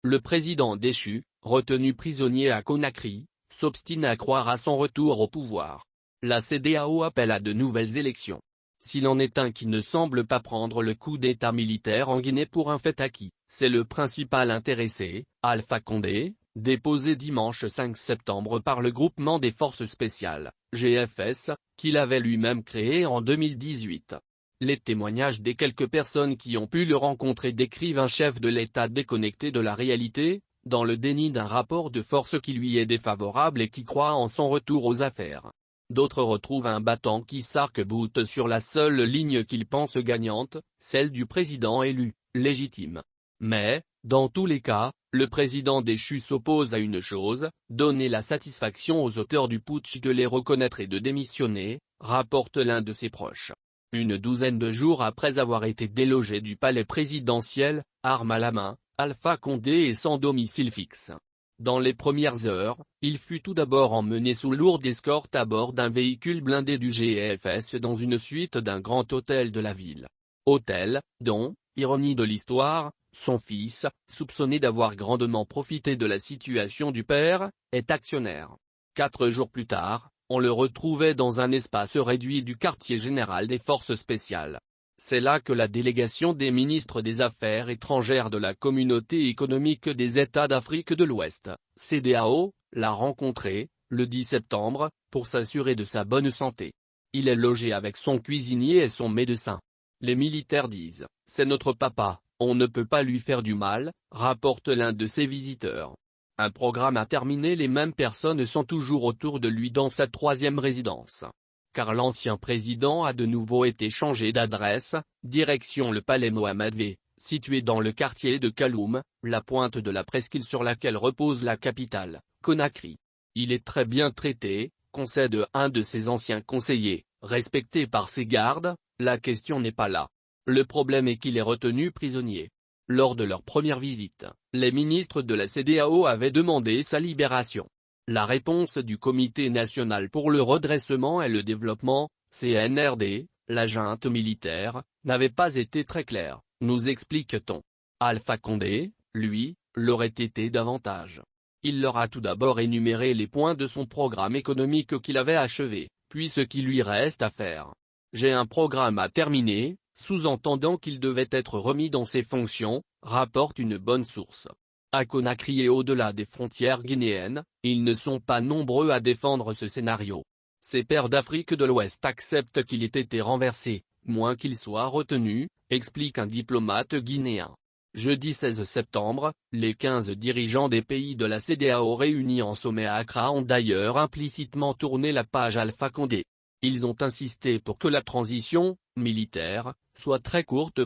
Le président déchu, retenu prisonnier à Conakry, s'obstine à croire à son retour au pouvoir. La CEDEAO appelle à de nouvelles élections. S'il en est un qui ne semble pas prendre le coup d'État militaire en Guinée pour un fait acquis, c'est le principal intéressé, Alpha Condé, déposé dimanche 5 septembre par le groupement des forces spéciales, GFS, qu'il avait lui-même créé en 2018. Les témoignages des quelques personnes qui ont pu le rencontrer décrivent un chef de l'État déconnecté de la réalité, dans le déni d'un rapport de force qui lui est défavorable et qui croit en son retour aux affaires. D'autres retrouvent un battant qui s'arc-boute sur la seule ligne qu'ils pensent gagnante, celle du président élu, légitime. Mais, dans tous les cas, le président déchu s'oppose à une chose, donner la satisfaction aux auteurs du putsch de les reconnaître et de démissionner, rapporte l'un de ses proches. Une douzaine de jours après avoir été délogé du palais présidentiel, arme à la main, Alpha Condé est sans domicile fixe. Dans les premières heures, il fut tout d'abord emmené sous lourde escorte à bord d'un véhicule blindé du GFS dans une suite d'un grand hôtel de la ville. Hôtel, dont, ironie de l'histoire, son fils, soupçonné d'avoir grandement profité de la situation du père, est actionnaire. 4 jours plus tard, on le retrouvait dans un espace réduit du quartier général des forces spéciales. C'est là que la délégation des ministres des Affaires étrangères de la Communauté économique des États d'Afrique de l'Ouest, CEDEAO, l'a rencontré, le 10 septembre, pour s'assurer de sa bonne santé. Il est logé avec son cuisinier et son médecin. Les militaires disent, « C'est notre papa, on ne peut pas lui faire du mal », rapporte l'un de ses visiteurs. Un programme a terminé, les mêmes personnes sont toujours autour de lui dans sa 3e résidence. Car l'ancien président a de nouveau été changé d'adresse, direction le palais Mohamed V, situé dans le quartier de Kaloum, la pointe de la presqu'île sur laquelle repose la capitale, Conakry. Il est très bien traité, concède un de ses anciens conseillers, respecté par ses gardes, la question n'est pas là. Le problème est qu'il est retenu prisonnier. Lors de leur première visite, les ministres de la CEDEAO avaient demandé sa libération. La réponse du Comité national pour le redressement et le développement, CNRD, la junte militaire, n'avait pas été très claire, nous explique-t-on. Alpha Condé, lui, l'aurait été davantage. Il leur a tout d'abord énuméré les points de son programme économique qu'il avait achevé, puis ce qui lui reste à faire. J'ai un programme à terminer, sous-entendant qu'il devait être remis dans ses fonctions, rapporte une bonne source. À Conakry et au-delà des frontières guinéennes, ils ne sont pas nombreux à défendre ce scénario. Ces pairs d'Afrique de l'Ouest acceptent qu'il ait été renversé, moins qu'il soit retenu, explique un diplomate guinéen. Jeudi 16 septembre, les 15 dirigeants des pays de la CEDEAO réunis en sommet à Accra ont d'ailleurs implicitement tourné la page Alpha Condé. Ils ont insisté pour que la transition, militaire, soit très courte.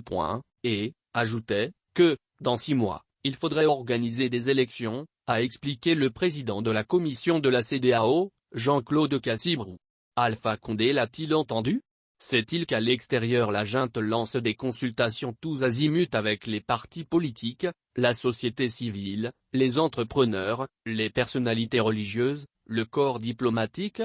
Et, ajoutaient, que, dans 6 mois, il faudrait organiser des élections, a expliqué le président de la commission de la CEDEAO, Jean-Claude Cassibrou. Alpha Condé l'a-t-il entendu? Sait-il qu'à l'extérieur la junte lance des consultations tous azimuts avec les partis politiques, la société civile, les entrepreneurs, les personnalités religieuses, le corps diplomatique?